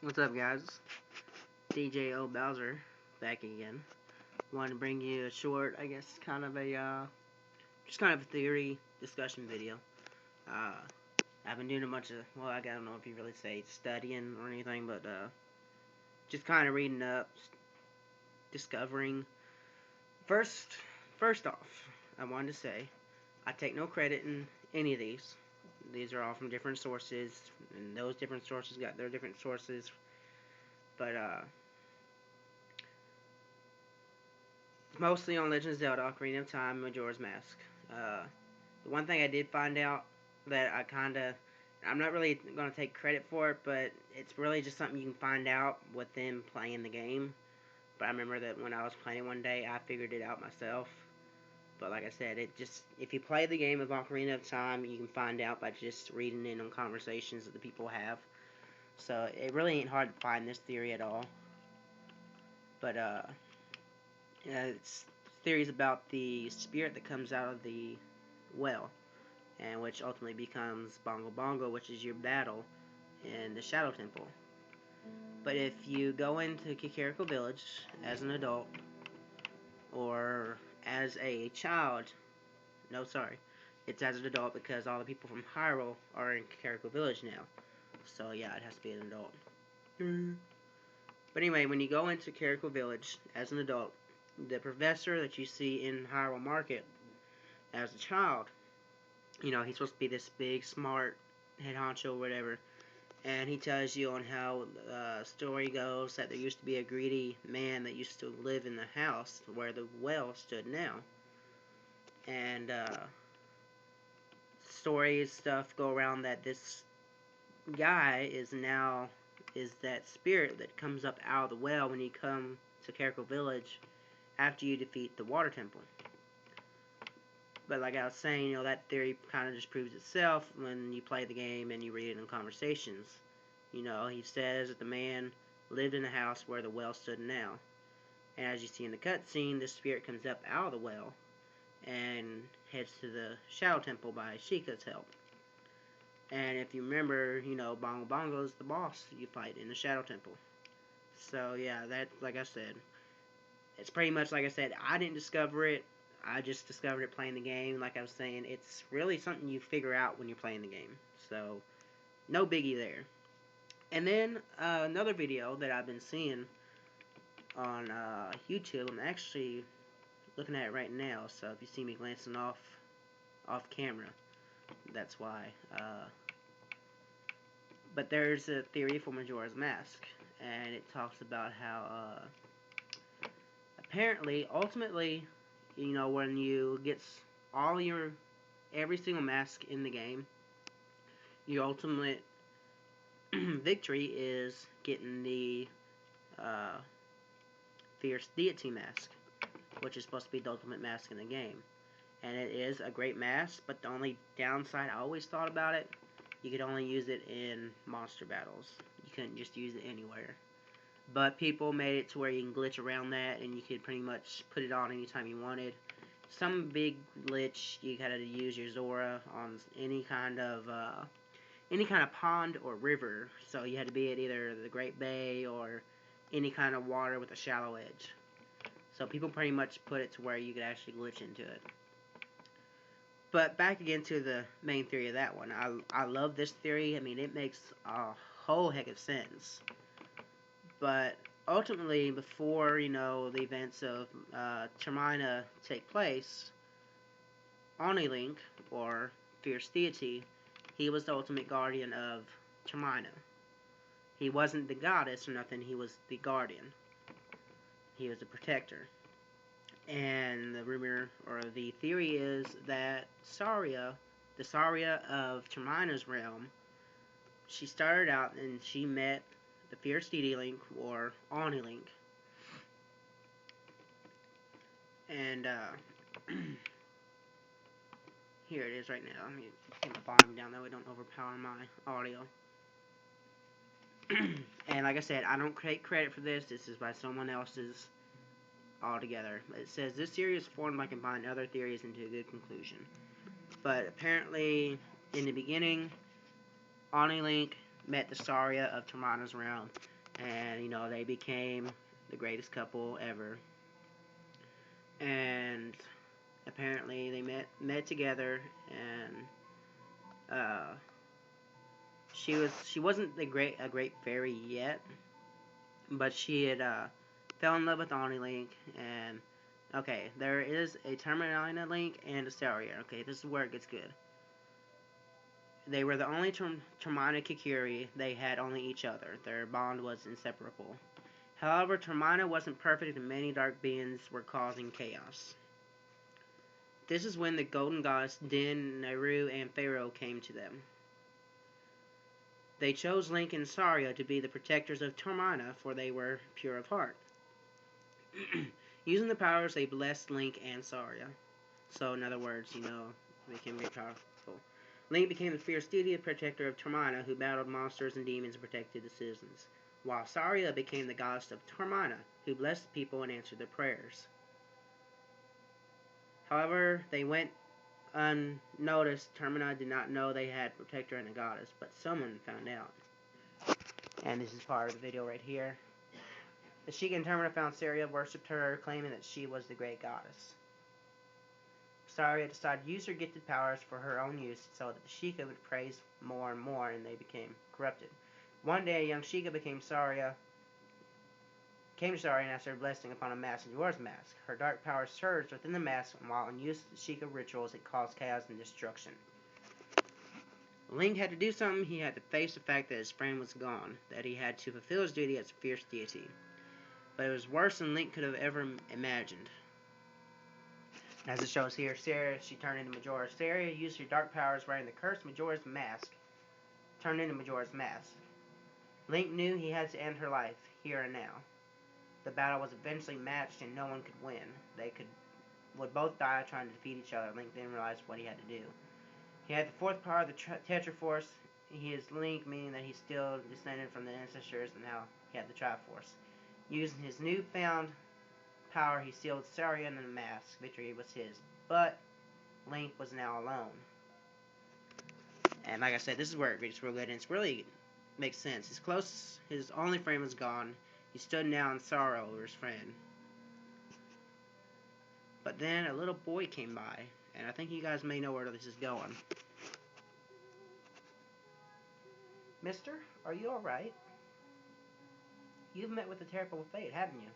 What's up, guys? DJO Bowser back again. Wanted to bring you a short, I guess, just kind of a theory discussion video. Uh, I've been doing a bunch of, well, I don't know if you really say studying or anything, but just kind of reading up, discovering. First, first off, I wanted to say I take no credit in any of these. These are all from different sources, and those different sources got their different sources. But mostly on Legend of Zelda, Ocarina of Time, Majora's Mask. Uh, the one thing I did find out that I'm not really going to take credit for it, but it's really just something you can find out with them playing the game. But I remember that when I was playing one day, I figured it out myself. But like I said, if you play the game of Ocarina of Time, you can find out by just reading in on conversations that the people have. So it really ain't hard to find this theory at all. But it's theories about the spirit that comes out of the well, and which ultimately becomes Bongo Bongo, which is your battle in the Shadow Temple. But if you go into Kakariko Village as an adult, or as a child, no, sorry, it's as an adult because all the people from Hyrule are in Kakariko Village now. So yeah, it has to be an adult. But anyway, when you go into Kakariko Village as an adult, the professor that you see in Hyrule Market as a child, he's supposed to be this big, smart head honcho, whatever. And he tells you on how the story goes that there used to be a greedy man that used to live in the house where the well stood now. And stories stuff go around that this guy is that spirit that comes up out of the well when you come to Kakariko Village after you defeat the Water Temple. But like I was saying, that theory kind of just proves itself when you play the game and you read it in conversations. He says that the man lived in a house where the well stood now. And as you see in the cutscene, the spirit comes up out of the well and heads to the Shadow Temple by Sheikah's help. And if you remember, Bongo Bongo is the boss you fight in the Shadow Temple. So yeah, like I said, it's pretty much like I said, I didn't discover it. I just discovered it playing the game. Like I was saying, it's really something you figure out when you're playing the game. So, no biggie there. And then another video that I've been seeing on YouTube. I'm actually looking at it right now. So if you see me glancing off camera, that's why. But there's a theory for Majora's Mask, and it talks about how apparently, ultimately, when you get every single mask in the game, your ultimate victory is getting the Fierce Deity mask, which is supposed to be the ultimate mask in the game. And it is a great mask, but the only downside I always thought about it, you could only use it in monster battles. You couldn't just use it anywhere. But people made it to where you can glitch around that, and you could pretty much put it on anytime you wanted. Some big glitch, you had to use your Zora on any kind of pond or river. So you had to be at either the Great Bay or any kind of water with a shallow edge. So people pretty much put it to where you could actually glitch into it. But back again to the main theory of that one. I love this theory. I mean, it makes a whole heck of sense. But ultimately, before, the events of Termina take place, Onilink, or Fierce Deity, he was the ultimate guardian of Termina. He wasn't the goddess or nothing, he was the guardian. He was the protector. And the rumor, or the theory is that Saria, the Saria of Termina's realm, she started out and she met the Fierce Deity Link, or Onilink. And, here it is right now. Let me get my volume down that way don't overpower my audio. And like I said, I don't take credit for this. This is by someone else's altogether. It says this theory is formed by combining other theories into a good conclusion. But apparently, in the beginning, Onilink met the Saria of Termana's realm, and they became the greatest couple ever. And apparently they met together, and she wasn't a great fairy yet, but she had fell in love with Link, and okay, there is a Termina Link and a Saria. Okay, this is where it gets good. They were the only Termina Kikiri. They had only each other. Their bond was inseparable. However, Termina wasn't perfect, and many dark beings were causing chaos. This is when the Golden Goddess, Din, Nehru, and Pharaoh came to them. They chose Link and Saria to be the protectors of Termina, for they were pure of heart. Using the powers, they blessed Link and Saria. So, in other words, they became very powerful. Link became the fierce deity protector of Termina, who battled monsters and demons and protected the citizens, while Saria became the goddess of Termina, who blessed people and answered their prayers. However, they went unnoticed. Termina did not know they had a protector and a goddess, but someone found out. And this is part of the video right here. The Sheikah and Termina found Saria, worshipped her, claiming that she was the great goddess. Saria decided to use her gifted powers for her own use so that the Sheikah would praise more and more, and they became corrupted. One day, a young Sheikah came to Saria and asked her blessing upon a mask, Majora's Mask. Her dark power surged within the mask, and while in use of the Sheikah rituals, it caused chaos and destruction. Link had to do something. He had to face the fact that his friend was gone, that he had to fulfill his duty as a fierce deity. But it was worse than Link could have ever imagined. As it shows here, Saria, she turned into Majora. Saria used her dark powers wearing the cursed Majora's Mask, turned into Majora's Mask. Link knew he had to end her life, here and now. The battle was eventually matched and no one could win. They would both die trying to defeat each other. Link didn't realize what he had to do. He had the fourth power of the Tetraforce. He is Link, meaning that he's still descended from the ancestors, and now he had the Triforce. Using his newfound power, he sealed Saria in the mask. Victory was his. But Link was now alone. And like I said, this is where it gets real good, and it's really makes sense. His only friend was gone. He stood now in sorrow over his friend. But then a little boy came by, and I think you guys may know where this is going. Mister, are you alright? You've met with a terrible fate, haven't you?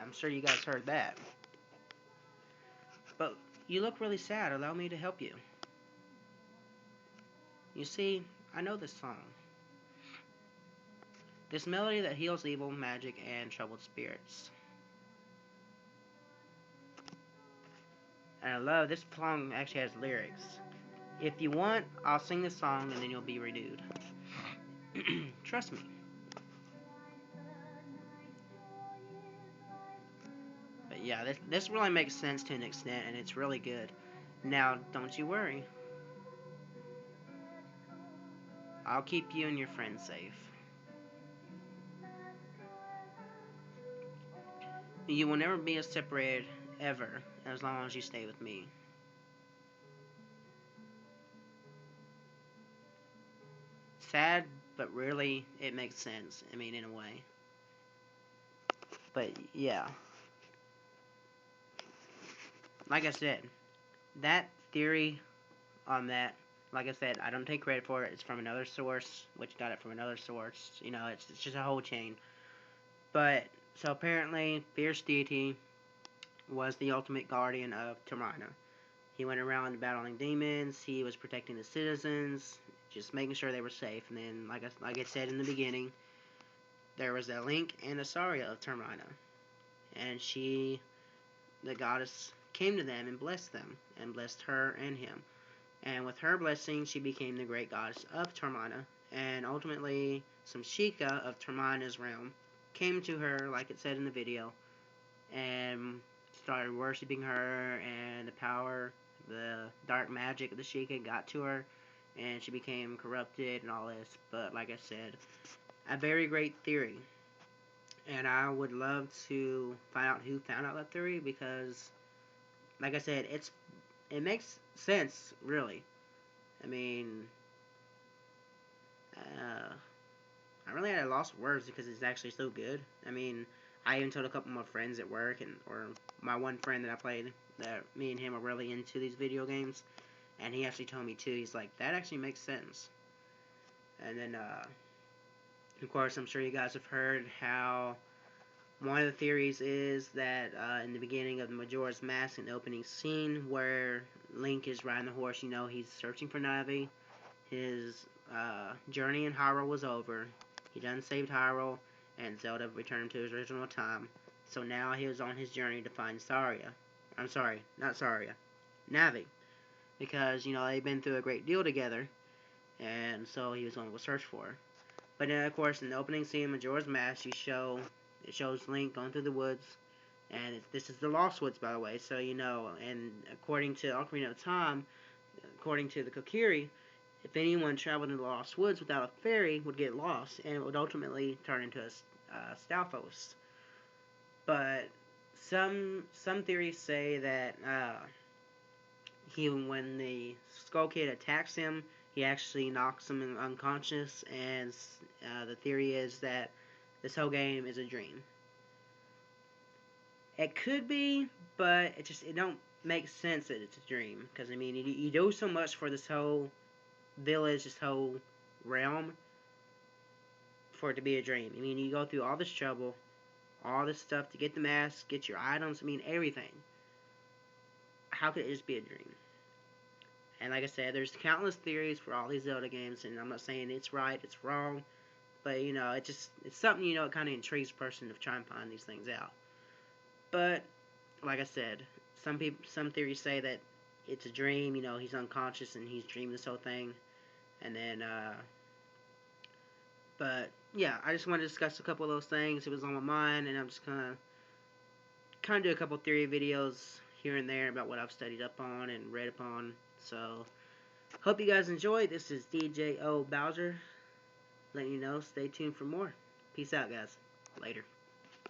I'm sure you guys heard that. But you look really sad. Allow me to help you. You see, I know this song. This melody that heals evil, magic, and troubled spirits. And I love this song actually has lyrics. If you want, I'll sing this song and then you'll be renewed. Trust me. But yeah, this really makes sense to an extent, and it's really good. Now, don't you worry. I'll keep you and your friends safe. You will never be separated, ever, as long as you stay with me. Sad, but really, it makes sense. I mean, in a way. But, yeah. Like I said, that theory on that, like I said, I don't take credit for it. It's from another source, which got it from another source. It's just a whole chain. But, so apparently, Fierce Deity was the ultimate guardian of Termina. He went around battling demons. He was protecting the citizens, just making sure they were safe. And then, like I said in the beginning, there was a Link and a Saria of Termina. And the goddess, came to them and blessed them, and blessed her and him. And with her blessing, she became the great goddess of Termina. And ultimately, some Sheikah of Termina's realm came to her, like it said in the video, and started worshipping her, and the dark magic of the Sheikah got to her, and she became corrupted and all this. But like I said, a very great theory. And I would love to find out who found out that theory, because, like I said, it makes sense, really. I mean, I really had lost words because it's actually so good. I mean, I even told a couple of my friends at work, or my one friend that I played, that me and him are really into these video games, and he actually told me too. He's like, that actually makes sense. And then, of course, I'm sure you guys have heard how one of the theories is that in the beginning of the Majora's Mask, in the opening scene, where Link is riding the horse, he's searching for Navi. His journey in Hyrule was over. He done saved Hyrule, and Zelda returned to his original time. So now he was on his journey to find Saria. I'm sorry, not Saria. Navi. Because, they've been through a great deal together, and so he was going to go search for her. But then, of course, in the opening scene of Majora's Mask, it shows Link going through the woods, and this is the Lost Woods, by the way, so and according to Ocarina of Time, according to the Kokiri, if anyone traveled in the Lost Woods without a ferry, would get lost, and it would ultimately turn into a Stalfos. But some theories say that when the Skull Kid attacks him, he actually knocks him unconscious, and the theory is that this whole game is a dream. It could be, but it don't make sense that it's a dream, because I mean, you do so much for this whole village, this whole realm, for it to be a dream. I mean, you go through all this trouble, all this stuff to get the mask, get your items, I mean, everything. How could it just be a dream? And like I said, there's countless theories for all these Zelda games, and I'm not saying it's right, it's wrong, but it's something, it kind of intrigues a person to try and find these things out. But like I said, some theories say that it's a dream, he's unconscious and he's dreaming this whole thing. And then but yeah, I just wanted to discuss a couple of those things. It was on my mind, and I'm just gonna kind of do a couple theory videos here and there about what I've studied up on and read upon. So hope you guys enjoyed. This is DJ O Bowser letting you know, stay tuned for more. Peace out, guys. Later.